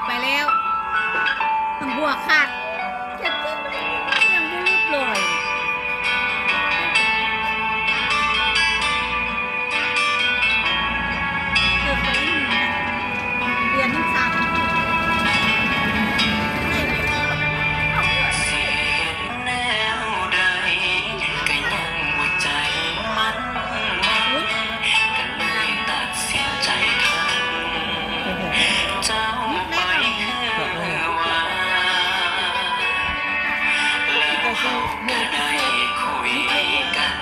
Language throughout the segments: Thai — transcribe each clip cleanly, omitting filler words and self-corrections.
ไปแล้วทั้งหัวขาดเจ็บที่มันยังไม่รีบเลยเกิดไปอีกหนึ่งเดือนนึงสามก็ได้คุยกัน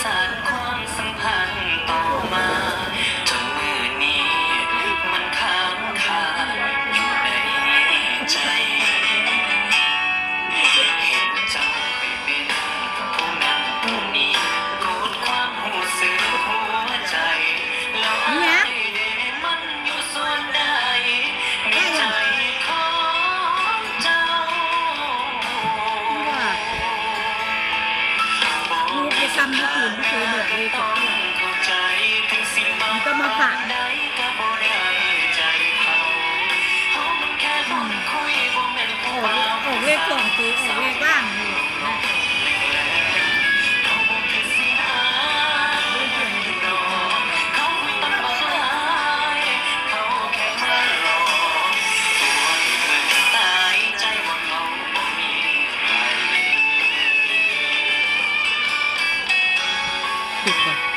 สร้างความสัมพันธ์ต่อมาจนมือนี้มันค้างคาอยู่ในใจเห็นเจ้าไปเป็นผู้นั้นผู้นี้กดความรู้สึกหัวใจแล้วอายมันอยู่ส่วนใดในใจของเจ้าซ้ำที่คืนเคยบอกเลยกับเพื่อนมันก็มาฝากออกเลขสองคือออกเลขบ้างอยู่ผิดป่ะ